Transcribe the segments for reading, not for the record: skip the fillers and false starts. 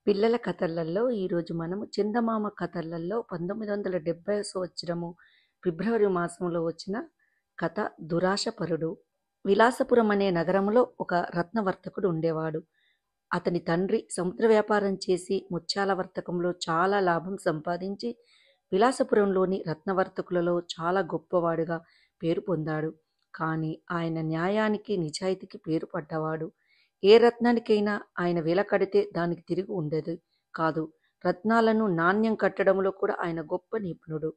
పిల్లల కథలలో ఈరోజు మనము చందమామ కథలలో 1970 సంవత్సరము ఫిబ్రవరి మాసంలో వచ్చిన కథ దురాశపరుడు. విలాసపురం అనే నగరంలో ఒక రత్నవర్తకుడు ఉండేవాడు. అతని తండ్రి సముద్ర వ్యాపారం చేసి ముత్యాల వర్తకంలో చాలా లాభం సంపాదించి విలాసపురంలోని రత్నవర్తకులలో చాలా గొప్పవాడుగా పేరు పొందాడు. కానీ ఆయన న్యాయానికి నిజాయితీకి పేరు పడ్డవాడు. ఏ రత్నానికైనా ఆయన వేల కడితే దానికి తిరిగి ఉండేది కాదు. రత్నాలను నాణ్యం కట్టడంలో కూడా ఆయన గొప్ప నిపుణుడు.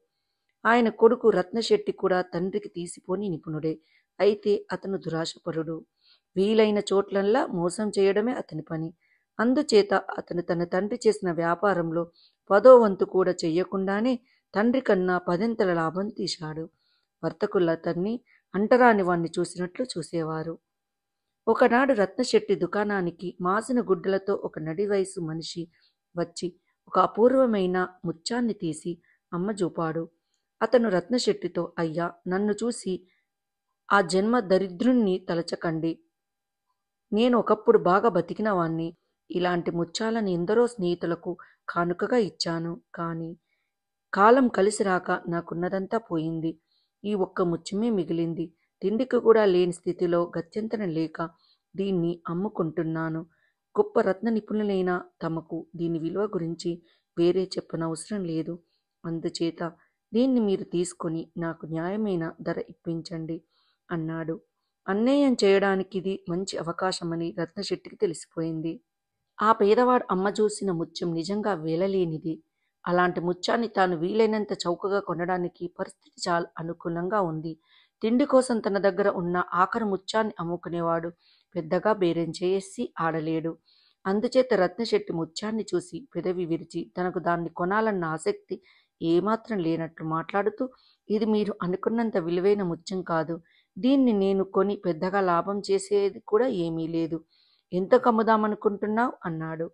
ఆయన కొడుకు రత్నశెట్టి కూడా తండ్రికి తీసిపోని నిపుణుడే. అయితే అతను దురాశపరుడు. వీలైన చోట్లల్లా మోసం చేయడమే అతని పని. అందుచేత అతను తన తండ్రి చేసిన వ్యాపారంలో 10వ వంతు కూడా చెయ్యకుండానే తండ్రి కన్నా 10ంతల లాభం తీశాడు. వర్తకులు అతన్ని అంటరాని వాణ్ణి చూసినట్లు చూసేవారు. ఒకనాడు రత్నశెట్టి దుకాణానికి మాసిన గుడ్డలతో ఒక నడి వయసు మనిషి వచ్చి ఒక అపూర్వమైన ముత్యాన్ని తీసి అమ్మజూపాడు. అతను రత్నశెట్టితో, అయ్యా, నన్ను చూసి ఆ జన్మ దరిద్రుణ్ణి తలచకండి. నేను ఒకప్పుడు బాగా బతికిన వాణ్ణి. ఇలాంటి ముత్యాలను ఎందరో స్నేహితులకు కానుకగా ఇచ్చాను. కానీ కాలం కలిసి రాక నాకున్నదంతా పోయింది. ఈ ఒక్క ముత్యమే మిగిలింది. తిండికి కూడా లేని స్థితిలో గత్యంతరం లేక దీన్ని అమ్ముకుంటున్నాను. గొప్ప రత్న నిపుణులైన తమకు దీని విలువ గురించి వేరే చెప్పనవసరం లేదు. అందుచేత దీన్ని మీరు తీసుకొని నాకు న్యాయమైన ధర ఇప్పించండి అన్నాడు. అన్యాయం చేయడానికి ఇది మంచి అవకాశమని రత్నశెట్టికి తెలిసిపోయింది. ఆ పేదవాడు అమ్మ చూసిన ముత్యం నిజంగా వేలలేనిది. అలాంటి ముత్యాన్ని తాను వీలైనంత చౌకగా కొనడానికి పరిస్థితి చాలా అనుకూలంగా ఉంది. తిండి కోసం తన దగ్గర ఉన్న ఆఖరి ముత్యాన్ని అమ్ముకునేవాడు పెద్దగా బేరం చేసి ఆడలేడు. అందుచేత రత్నశెట్టి ముత్యాన్ని చూసి పెదవి విరిచి తనకు దాన్ని కొనాలన్న ఆసక్తి ఏమాత్రం లేనట్లు మాట్లాడుతూ, ఇది మీరు అనుకున్నంత విలువైన ముత్యం కాదు. దీన్ని నేను కొని పెద్దగా లాభం చేసేది కూడా ఏమీ లేదు. ఎంతకు అమ్ముదామనుకుంటున్నావు అన్నాడు.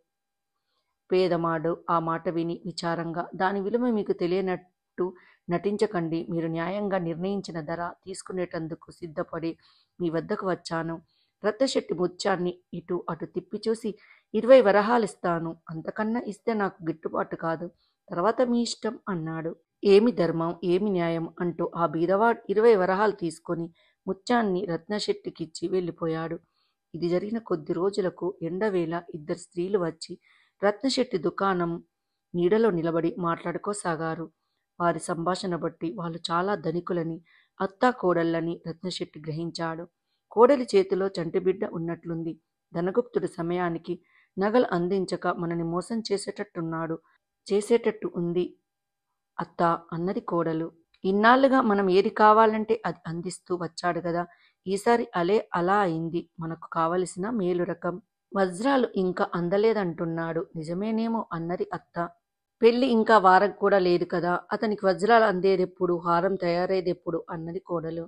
పేదమాడు ఆ మాట విని విచారంగా, దాని విలువ మీకు తెలియనట్టు నటించకండి. మీరు న్యాయంగా నిర్ణయించిన ధర తీసుకునేటందుకు సిద్ధపడి మీ వద్దకు వచ్చాను. రత్నశెట్టి ముత్యాన్ని ఇటు అటు తిప్పి చూసి 20 వరహాలు ఇస్తాను. అంతకన్నా ఇస్తే నాకు గిట్టుబాటు కాదు. తర్వాత మీ ఇష్టం అన్నాడు. ఏమి ధర్మం, ఏమి న్యాయం అంటూ ఆ బీదవాడు 20 వరహాలు తీసుకొని ముత్యాన్ని రత్నశెట్టికిచ్చి వెళ్ళిపోయాడు. ఇది జరిగిన కొద్ది రోజులకు ఎండవేళ 2 స్త్రీలు వచ్చి రత్నశెట్టి దుకాణం నీడలో నిలబడి మాట్లాడుకోసాగారు. వారి సంభాషణ బట్టి వాళ్ళు చాలా ధనికులని, అత్తా కోడళ్ళని రత్నశెట్టి గ్రహించాడు. కోడలి చేతిలో చంటిబిడ్డ ఉన్నట్లుంది. ధనగుప్తుడు సమయానికి నగలు అందించక మనని మోసం చేసేటట్టు ఉంది అత్తా అన్నది కోడలు. ఇన్నాళ్లుగా మనం ఏది కావాలంటే అది అందిస్తూ వచ్చాడు కదా, ఈసారి అలా అయింది. మనకు కావలసిన మేలు రకం వజ్రాలు ఇంకా అందలేదంటున్నాడు. నిజమేనేమో అన్నది అత్త. పెళ్లి ఇంకా వారం కూడా లేదు కదా, అతనికి వజ్రాలు అందేదెప్పుడు, హారం తయారయ్యేదెప్పుడు అన్నది కోడలు.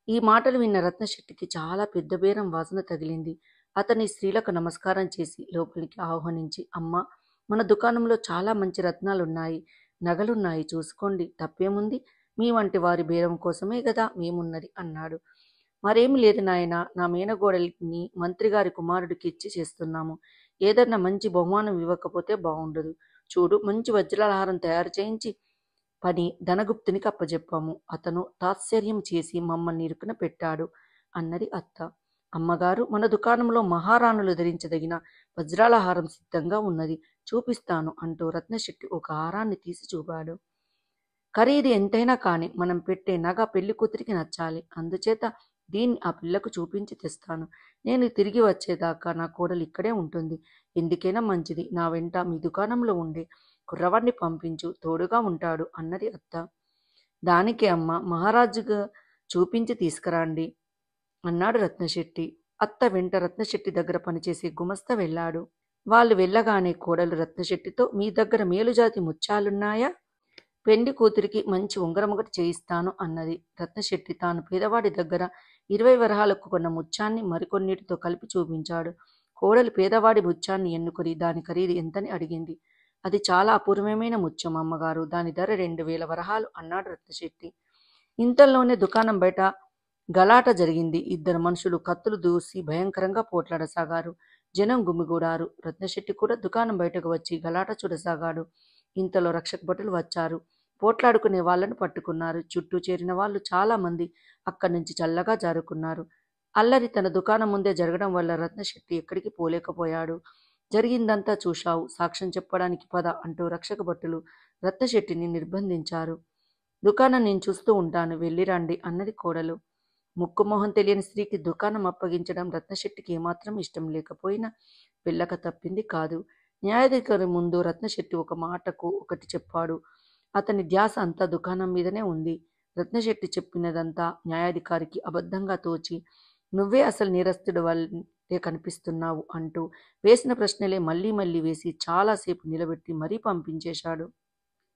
ఈ మాటలు విన్న రత్నశెట్టికి చాలా పెద్ద బేరం వాసన తగిలింది. అతని స్త్రీలకు నమస్కారం చేసి లోపలికి ఆహ్వానించి, అమ్మా, మన దుకాణంలో చాలా మంచి రత్నాలున్నాయి, నగలున్నాయి, చూసుకోండి, తప్పేముంది. మీ వంటి వారి బేరం కోసమే గదా మేమున్నది అన్నాడు. మరేమి లేదు నాయనా, నా మేనగోడలిని మంత్రిగారి కుమారుడికి ఇచ్చి చేస్తున్నాము. ఏదన్నా మంచి బహుమానం ఇవ్వకపోతే బాగుండదు. చూడు, మంచి వజ్రాల హారం తయారు చేయించి పని ధనగుప్తునికి అప్పజెప్పాము. అతను తాత్సర్యం చేసి మమ్మల్ని ఇరుకున పెట్టాడు అన్నది అత్త. అమ్మగారు, మన దుకాణంలో మహారాణులు ధరించదగిన వజ్రాల హారం సిద్ధంగా ఉన్నది, చూపిస్తాను అంటూ రత్నశెట్టి ఒక హారాన్ని తీసి చూపాడు. ఖరీదు ఎంతైనా కానీ మనం పెట్టే నగ పెళ్లి కూతురికి నచ్చాలి. అందుచేత దీన్ని ఆ పిల్లకు చూపించి తెస్తాను. నేను తిరిగి వచ్చేదాకా నా కోడలు ఇక్కడే ఉంటుంది. ఎందుకైనా మంచిది, నా వెంట మీ దుకాణంలో ఉండే కుర్రవాడిని పంపించు, తోడుగా ఉంటాడు అన్నది అత్త. దానికే అమ్మ, మహారాజుగా చూపించి తీసుకురండి అన్నాడు రత్నశెట్టి. అత్త వెంట రత్నశెట్టి దగ్గర పనిచేసే గుమస్తా వెళ్ళాడు. వాళ్ళు వెళ్ళగానే కోడలు రత్నశెట్టితో, మీ దగ్గర మేలుజాతి ముత్యాలున్నాయా? పెండి కూతురికి మంచి ఉంగరం ఒకటి చేయిస్తాను అన్నది. రత్నశెట్టి తాను పేదవాడి దగ్గర 20 వరహాలకు కొన్న ముత్యాన్ని మరికొన్నిటితో కలిపి చూపించాడు. కోడలు పేదవాడి ముత్యాన్ని ఎన్నుకొని దాని ఖరీదు ఎంతని అడిగింది. అది చాలా అపూర్వమైన ముత్యం అమ్మగారు, దాని ధర 2000 వరహాలు అన్నాడు రత్నశెట్టి. ఇంతలోనే దుకాణం బయట గలాట జరిగింది. 2 మనుషులు కత్తులు దూసి భయంకరంగా పోట్లాడసాగారు. జనం గుమిగూడారు. రత్నశెట్టి కూడా దుకాణం బయటకు వచ్చి గలాట చూడసాగాడు. ఇంతలో రక్షక భటులు వచ్చారు. పోట్లాడుకునే వాళ్ళను పట్టుకున్నారు. చుట్టూ చేరిన వాళ్ళు చాలా మంది అక్కడి నుంచి చల్లగా జారుకున్నారు. అల్లరి తన దుకాణం ముందే జరగడం వల్ల రత్నశెట్టి ఎక్కడికి పోలేకపోయాడు. జరిగిందంతా చూశావు, సాక్ష్యం చెప్పడానికి పద అంటూ రక్షక భటులు రత్నశెట్టిని నిర్బంధించారు. దుకాణం నేను చూస్తూ ఉంటాను, వెళ్ళిరండి అన్నది కోడలు. ముక్కుమొహం తెలియని స్త్రీకి దుకాణం అప్పగించడం రత్నశెట్టికి ఏమాత్రం ఇష్టం లేకపోయినా వెళ్ళక తప్పింది కాదు. న్యాయాధికారి ముందు రత్నశెట్టి ఒక మాటకు ఒకటి చెప్పాడు. అతని ధ్యాస అంతా దుకాణం మీదనే ఉంది. రత్నశెట్టి చెప్పినదంతా న్యాయాధికారికి అబద్ధంగా తోచి, నువ్వే అసలు నేరస్తుడు వల్లే కనిపిస్తున్నావు అంటూ వేసిన ప్రశ్నలే మళ్ళీ మళ్ళీ వేసి చాలాసేపు నిలబెట్టి మరీ పంపించేశాడు.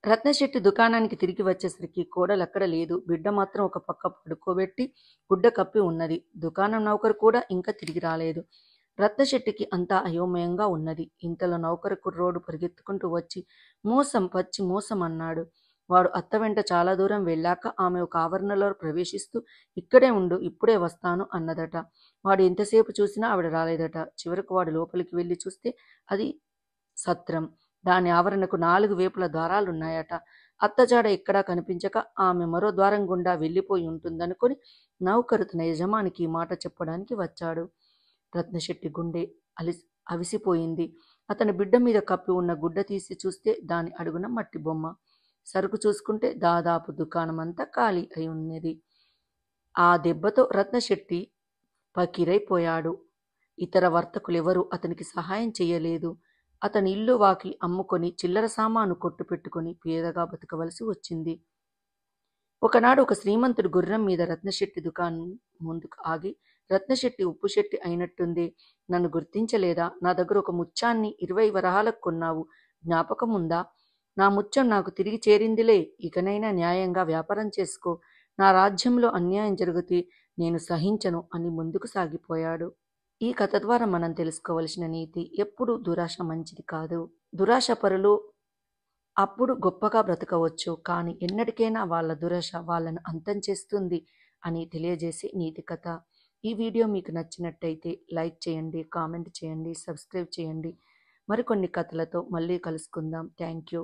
రత్నశెట్టి దుకాణానికి తిరిగి వచ్చేసరికి కోడలక్కడ లేదు. బిడ్డ మాత్రం ఒక పక్క పడుకోబెట్టి గుడ్డ కప్పి ఉన్నది. దుకాణం నౌకరు కూడా ఇంకా తిరిగి రాలేదు. రత్నశెట్టికి అంతా అయోమయంగా ఉన్నది. ఇంతలో నౌకరు కుర్రోడు పరిగెత్తుకుంటూ వచ్చి మోసం, పచ్చి మోసం అన్నాడు. వాడు అత్త వెంట చాలా దూరం వెళ్ళాక ఆమె ఒక ఆవరణలో ప్రవేశిస్తూ ఇక్కడే ఉండు, ఇప్పుడే వస్తాను అన్నదట. వాడు ఎంతసేపు చూసినా ఆవిడ రాలేదట. చివరకు వాడు లోపలికి వెళ్ళి చూస్తే అది సత్రం. దాని ఆవరణకు 4 వేపుల ద్వారాలున్నాయట. అత్తజాడ ఎక్కడా కనిపించక ఆమె మరో ద్వారం గుండా వెళ్ళిపోయి ఉంటుందనుకొని నౌకరు తన యజమానికి ఈ మాట చెప్పడానికి వచ్చాడు. రత్నశెట్టి గుండె అవిసిపోయింది. అతని బిడ్డ మీద కప్పి ఉన్న గుడ్డ తీసి చూస్తే దాని అడుగున మట్టి బొమ్మ. సరుకు చూసుకుంటే దాదాపు దుకాణమంతా ఖాళీ అయి ఉన్నది. ఆ దెబ్బతో రత్నశెట్టి పకీరైపోయాడు. ఇతర వర్తకులెవరూ అతనికి సహాయం చెయ్యలేదు. అతని ఇల్లు వాకిలి అమ్ముకొని చిల్లర సామాను కొట్టు పెట్టుకుని పేదగా బతకవలసి వచ్చింది. ఒకనాడు ఒక శ్రీమంతుడు గుర్రం మీద రత్నశెట్టి దుకాణం ముందుకు ఆగి, రత్నశెట్టి ఉప్పుశెట్టి అయినట్టుంది, నన్ను గుర్తించలేదా? నా దగ్గర ఒక ముత్యాన్ని 20 వరహాలకు కొన్నావు, జ్ఞాపకం ఉందా? నా ముత్యం నాకు తిరిగి చేరిందిలే, ఇకనైనా న్యాయంగా వ్యాపారం చేసుకో. నా రాజ్యంలో అన్యాయం జరిగితే నేను సహించను అని ముందుకు సాగిపోయాడు. ఈ కథ ద్వారా మనం తెలుసుకోవలసిన నీతి, ఎప్పుడు దురాశ మంచిది కాదు. దురాశ పరులు అప్పుడు గొప్పగా బ్రతకవచ్చు, కానీ ఎన్నటికైనా వాళ్ళ దురాశ వాళ్ళను అంతం చేస్తుంది అని తెలియజేసే నీతి కథ. ఈ వీడియో మీకు నచ్చినట్టయితే లైక్ చేయండి, కామెంట్ చేయండి, సబ్స్క్రైబ్ చేయండి. మరికొన్ని కథలతో మళ్ళీ కలుసుకుందాం. Thank you.